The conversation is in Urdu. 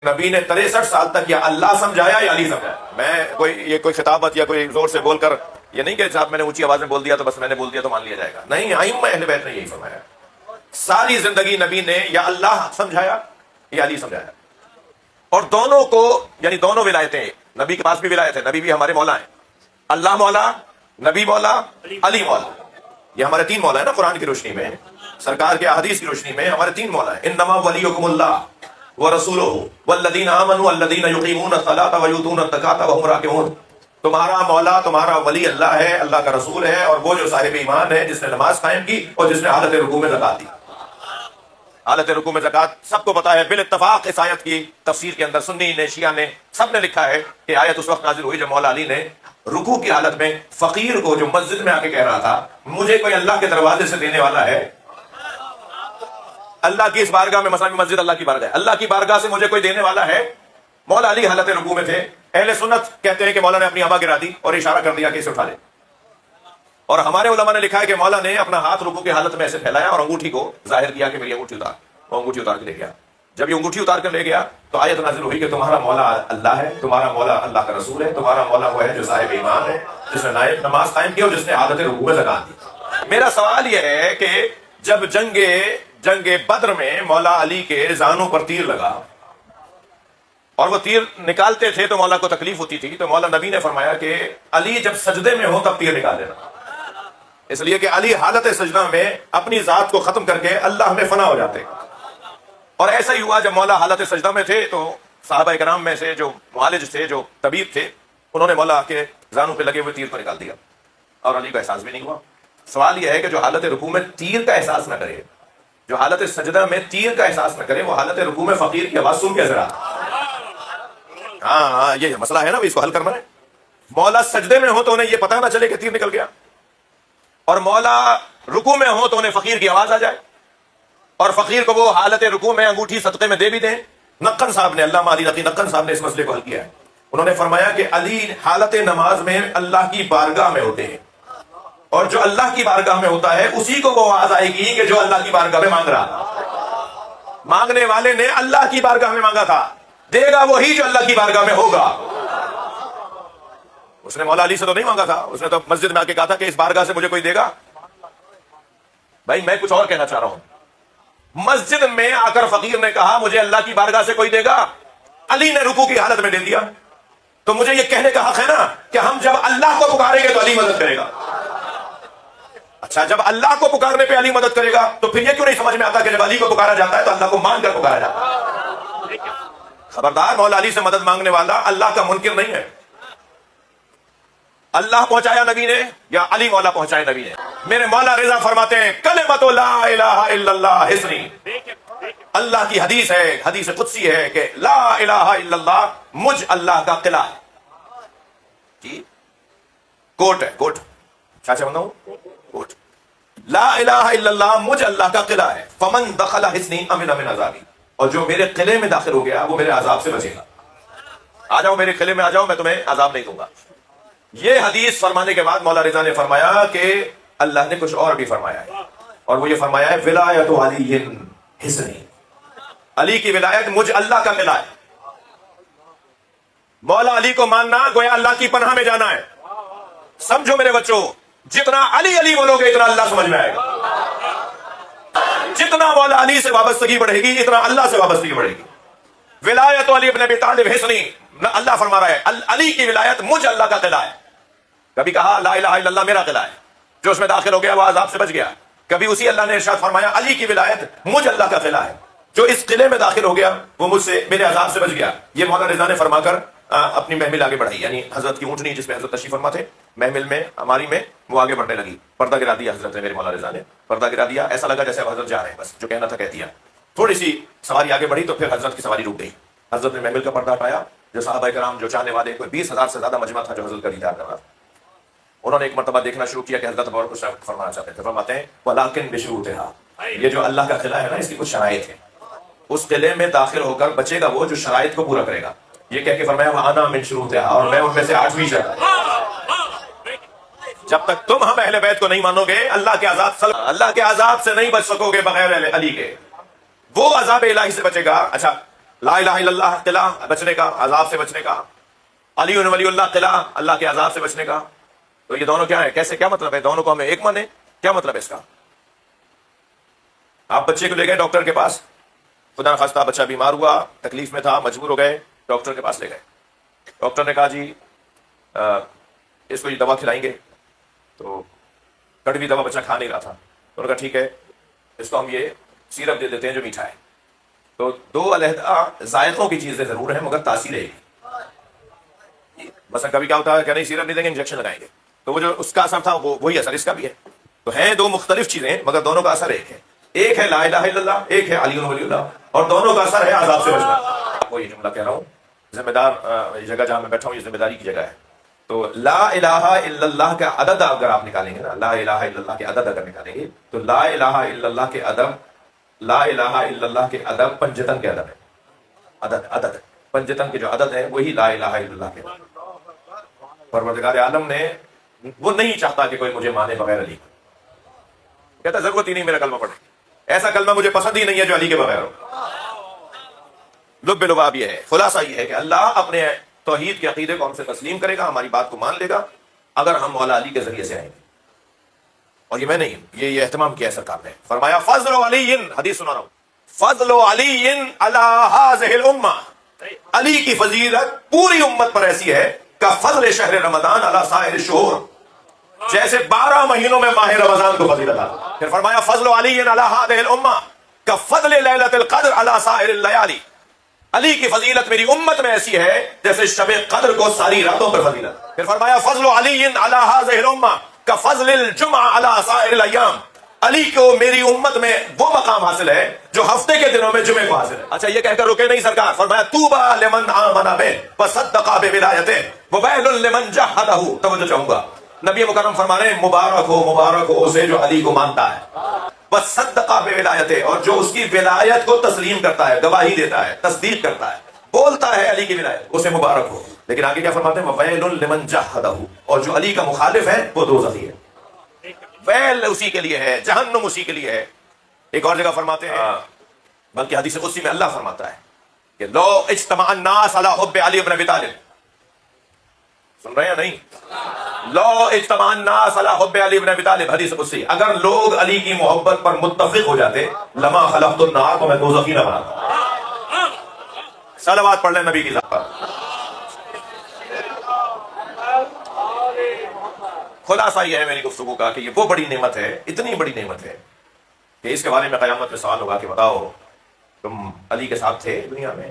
نبی نے 63 سال تک یا اللہ سمجھایا یا علی سمجھایا. میں کوئی خطابت یا کوئی زور سے بول کر یہ نہیں کہ صاحب میں نے اونچی آواز میں بول دیا تو بس میں نے بول دیا تو مان لیا جائے گا. نہیں, ائمہ اہل بیت نے یہی فرمایا. ساری زندگی نبی نے یا اللہ سمجھایا یا علی سمجھایا. اور دونوں کو یعنی دونوں ولایتیں, نبی کے پاس بھی ولایت ہے, نبی بھی ہمارے مولا ہیں. اللہ مولا, نبی مولا, علی مولا. یہ ہمارے 3 مولا ہیں نا قرآن کی روشنی میں, سرکار کے احادیث کی روشنی میں ہمارے 3 مولا ہیں. انما ولیکم اللہ ورسولہ والذین آمنوا الذین یقیمون الصلاۃ ویؤتون الزکاۃ وهم راکعون. تمہارا مولا, تمہارا ولی اللہ ہے, اللہ کا رسول ہے, اور وہ جو صاحب ایمان ہے جس نے نماز قائم کی اور جس نے حالت رکوع میں زکات دی. حالت رکوع میں زکات سب کو پتا ہے. بالاتفاق اس آیت کی تفسیر کے اندر سنی نے, شیعہ نے, سب نے لکھا ہے کہ آیت اس وقت نازل ہوئی جب مولا علی نے رکوع کی حالت میں فقیر کو جو مسجد میں آ کے کہہ رہا تھا مجھے کوئی اللہ کے دروازے سے دینے والا ہے, اللہ کی اس بارگاہ میں, مثلا مسجد اللہ کی بارگاہ ہے, اللہ کی بارگاہ سے مجھے کوئی دینے والا ہے. مولا علی حالت رکوع میں تھے. اہل سنت کہتے ہیں کہ مولا نے اپنی آبا گرا دی اور اشارہ کر دیا کہ اسے اٹھا لے. اور ہمارے علماء نے لکھا ہے کہ مولا نے اپنا ہاتھ رکوع کی حالت میں ایسے پھیلایا اور انگوٹھی کو ظاہر کیا کہ میری انگوٹھی اتار. وہ انگوٹھی اتار کے لے گیا. جب یہ انگوٹھی اتار کر لے گیا تو آیت نازل ہوئی کہ تمہارا مولا اللہ ہے, تمہارا مولا اللہ کا رسول ہے, تمہارا مولا وہ ہے جو صاحب ایمان ہے, جس نے نماز قائم کی اور جس نے حالت رکوع میں زکات دی. میرا سوال یہ ہے کہ جب جنگ بدر میں مولا علی کے زانوں پر تیر لگا اور وہ تیر نکالتے تھے تو مولا کو تکلیف ہوتی تھی, تو مولا نبی نے فرمایا کہ علی جب سجدے میں ہو تب تیر نکال دینا, اس لیے کہ علی حالت سجدہ میں اپنی ذات کو ختم کر کے اللہ میں فنا ہو جاتے. اور ایسا ہی ہوا جب مولا حالت سجدہ میں تھے تو صحابہ کرام میں سے جو معالج تھے, جو طبیب تھے, انہوں نے مولا کے زانوں پہ لگے ہوئے تیر کو نکال دیا اور علی کا احساس بھی نہیں ہوا. سوال یہ ہے کہ جو حالت رکوع میں تیر کا احساس نہ کرے, جو حالت سجدہ میں تیر کا احساس نہ کرے, وہ حالت رکوع میں فقیر کی آواز سن کے ذرا, ہاں یہ مسئلہ ہے نا, اس کو حل کرنا ہے. مولا سجدے میں ہو تو انہیں یہ پتہ نہ چلے کہ تیر نکل گیا, اور مولا رکوع میں ہو تو انہیں فقیر کی آواز آ جائے, اور فقیر کو وہ حالت رکوع میں انگوٹھی صدقے میں دے بھی دیں. نقن صاحب نے, علامہ علی نقی نقن صاحب نے اس مسئلے کو حل کیا ہے. انہوں نے فرمایا کہ علی حالت نماز میں اللہ کی بارگاہ میں ہوتے ہیں, اور جو اللہ کی بارگاہ میں ہوتا ہے اسی کو وہ آواز آئے گی کہ جو اللہ کی بارگاہ میں مانگ رہا. مانگنے والے نے اللہ کی بارگاہ میں مانگا تھا, دے گا وہی جو اللہ کی بارگاہ میں ہوگا. اس نے مولا علی سے تو نہیں مانگا تھا, اس نے تو مسجد میں آ کے کہا تھا کہ اس بارگاہ سے مجھے کوئی دے گا. بھائی میں کچھ اور کہنا چاہ رہا ہوں. مسجد میں آ کر فقیر نے کہا مجھے اللہ کی بارگاہ سے کوئی دے گا, علی نے رکوع کی حالت میں دے دیا, تو مجھے یہ کہنے کا حق ہے نا کہ ہم جب اللہ کو پکاریں گے تو علی مدد کرے گا. اچھا, جب اللہ کو پکارنے پہ علی مدد کرے گا تو پھر یہ کیوں نہیں سمجھ میں آتا کہ جب علی کو پکارا جاتا ہے تو اللہ کو مان کر پکارا جاتا ہے. خبردار, مولا علی سے مدد مانگنے والا اللہ کا منکر نہیں ہے. اللہ پہنچایا نبی نے یا علی مولا پہنچائے نبی نے؟ میرے مولا رضا فرماتے ہیں کلمۃ لا الہ الا اللہ حصنی. اللہ کی حدیث ہے, حدیث قدسی ہے کہ لا الہ الا اللہ مجھ اللہ کا قلعہ ہے. جی کوٹ ہے, کوٹ چاچا بندہ ہوں, کوٹ. لا الہ الا اللہ مجھ اللہ کا قلعہ ہے. فمن دخل حصنی امن من عذابی, اور جو میرے قلعے میں داخل ہو گیا وہ میرے عذاب سے بچے گا. آ جاؤ میرے قلعے میں, آ جاؤ, میں تمہیں عذاب نہیں دوں گا. یہ حدیث فرمانے کے بعد مولا رضا نے فرمایا کہ اللہ نے کچھ اور بھی فرمایا ہے, اور وہ یہ فرمایا ہے ولایت علی حصنی, علی کی ولایت مجھ اللہ کا قلعہ ہے. مولا علی کو ماننا گویا اللہ کی پناہ میں جانا ہے. سمجھو میرے بچوں, جتنا علی علی بولو گے اتنا اللہ سمجھ میں آئے گا. جتنا مولا علی سے وابستگی بڑھے گی اتنا اللہ سے وابستگی بڑھے گی. ولایت علی ابن ابی طالب حصنی, اللہ فرما رہا ہے علی کی ولایت مجھ اللہ کا قلعہ ہے. کبھی کہا لا الہ الا اللہ میرا قلعہ ہے, جو اس میں داخل ہو گیا وہ عذاب سے بچ گیا. کبھی اسی اللہ نے ارشاد فرمایا علی کی ولایت مجھ اللہ کا قلعہ ہے, جو اس قلعے میں داخل ہو گیا وہ مجھ سے میرے عذاب سے بچ گیا. یہ مولا رضا نے فرما کر اپنی محمل آگے بڑھائی, یعنی حضرت کی اونٹنی جس میں حضرت تشریف فرما تھے محمل میں ہماری میں وہ آگے بڑھنے لگی. پردہ گرا دیا حضرت نے, میرے مولا رضا نے پردہ گرا دیا. ایسا لگا جیسے اب حضرت جا رہے ہیں, بس جو کہنا تھا کہہ دیا. تھوڑی سی سواری آگے بڑھی تو پھر حضرت کی سواری رک گئی. حضرت نے محمل کا پردہ ہٹایا. جو صحابہ کرام, جو چاہنے والے, کوئی 20,000 سے زیادہ مجمع تھا جو حضرت کا دیدار کر رہا تھا, انہوں نے ایک مرتبہ دیکھنا شروع کیا کہ حضرت اور کچھ فرمانا چاہتے تھے. فرماتے ہیں ولیکن بشروطہا, یہ جو اللہ کا قلعہ ہے نا اس کی کچھ شرائط ہے. اس قلعے میں داخل ہو کر بچے گا وہ جو شرائط کو پورا کرے گا. یہ کہہ کے فرمایا وانا من شروطہا, اور میں ان میں سے 8ویں شرط. جب تک تم ہم اہل بیت کو نہیں مانو گے اللہ کے عذاب سے نہیں بچ سکو گے بغیر علی کے. وہ عذاب الہی سے بچے گا. اچھا, لا الہ الا اللہ قلعہ بچنے کا، عذاب سے بچنے کا، علی ولی اللہ قلعہ اللہ کے عذاب سے بچنے کا. تو یہ دونوں کیا ہے؟ کیسے؟ کیا مطلب ہے؟ دونوں کو ہمیں ایک مانے؟ کیا مطلب ہے اس کا؟ آپ بچے کو لے گئے ڈاکٹر کے پاس، خدا نخواستہ بچہ بیمار ہوا، تکلیف میں تھا، مجبور ہو گئے، ڈاکٹر کے پاس لے گئے. ڈاکٹر نے کہا جی اس کو یہ دوا کھلائیں گے. تو کڑوی دوا بچہ کھا نہیں رہا تھا. تو انہوں نے کہا ٹھیک ہے اس کو ہم یہ سیرپ دے دیتے ہیں جو میٹھا ہے. تو دو علیحدہ ذائقوں کی چیزیں ضرور ہیں مگر تاثیر ایک. مثلا کبھی کیا ہوتا ہے کہ نہیں سیرپ نہیں دیں گے، انجیکشن لگائیں گے، تو وہ جو اس کا اثر تھا وہی اثر اس کا بھی ہے. تو ہیں دو مختلف چیزیں مگر دونوں کا اثر ایک ہے. ایک ہے لا الہ الا اللہ، ایک ہے علی ولی اللہ، اور دونوں کا اثر ہے عذاب سے بچنا. آپ کو یہ جملہ کہہ رہا ہوں، ذمہ دار یہ جگہ جہاں میں بیٹھا ہوں یہ ذمہ داری کی جگہ ہے. تو لا الہ الا اللہ کا عدد اگر آپ نکالیں گے نا، لا الہ الا اللہ کے عدد اگر نکالیں گے تو لا الہ الا اللہ کے عدد، لا الہ الا اللہ کے عدد پنجتن کے عدد ہے. عدد پنجتن کے جو عدد ہے وہی لا الہ الا اللہ کے. پروردگار عالم نے وہ نہیں چاہتا کہ کوئی مجھے مانے بغیر علی. کہتا ضرورت ہی نہیں میرا کلمہ پڑھے، ایسا کلمہ مجھے پسند ہی نہیں ہے جو علی کے بغیر ہو. لب لباب یہ ہے، خلاصہ یہ ہے کہ اللہ اپنے توحید کے عقیدے کو ہم سے تسلیم کرے گا، ہماری بات کو مان لے گا اگر ہم مولا علی کے ذریعے سے آئیں گے. اور یہ میں نہیں، یہ اہتمام کیا ہے سرکار نے. فرمایا فضل علی، حدیث سنا رہا ہوں، فضل علی علی ہذہ الامہ، علی کی فضیلت پوری امت پر ایسی ہے کہ فضل شہر رمضان علی سائر الشہور، جیسے 12 مہینوں میں ماہ رمضان کو فضیلت آتا. پھر فرمایا فضل علی علی ہذہ الامہ کفضل لیلۃ القدر علی سائر اللیالی، علی کی فضیلت میری امت میں ایسی ہے جیسے شب قدر کو ساری راتوں پر فضیلت. پھر فرمایا فضل علی علی ہذہ الامہ کفضل الجمعہ علی سائر الایام، علی کو میری امت میں وہ مقام حاصل ہے جو ہفتے کے دنوں میں جمعے کو حاصل ہے. اچھا یہ کہہ کر رکے نہیں سرکار، فرمایا طوبیٰ لمن آمن بہ وصدق بولایتہ وویل لمن جحدہ. توجہ چاہوں گا، نبی مکرم فرما رہے ہیں مبارک ہو اسے جو علی کو مانتا ہے، وصدق بولایتہ، اور جو اس کی ولایت کو تسلیم کرتا ہے، گواہی دیتا ہے، تصدیق کرتا ہے، بولتا ہے علی کی ولایت، اسے مبارک ہو. لیکن آگے کیا فرماتے ہیں وویل لمن جحدہ، اور جو علی کا مخالف ہے وہ دوزخی ہے. ویل اسی کے لیے ہے، جہنم اسی کے لیے ہے. ایک اور جگہ فرماتے ہیں، بلکہ حدیث قدسی میں اللہ فرماتا ہے کہ لو اجتمع الناس علی حب علی بن ابی طالب، سن رہے ہیں نہیں؟ لو اجتمع الناس علی حب علی بن ابی طالب، حدیث قدسی، اگر لوگ علی کی محبت پر متفق ہو جاتے لما خلقت النار، کو میں دوزخی نہ بناتا. صلوات پڑھ لیں نبی کی ذات پر. خلاصہ یہ ہے میری گفتگو کا کہ یہ وہ بڑی نعمت ہے، اتنی بڑی نعمت ہے کہ اس کے بارے میں قیامت میں سوال ہوگا کہ بتاؤ تم علی کے ساتھ تھے دنیا میں؟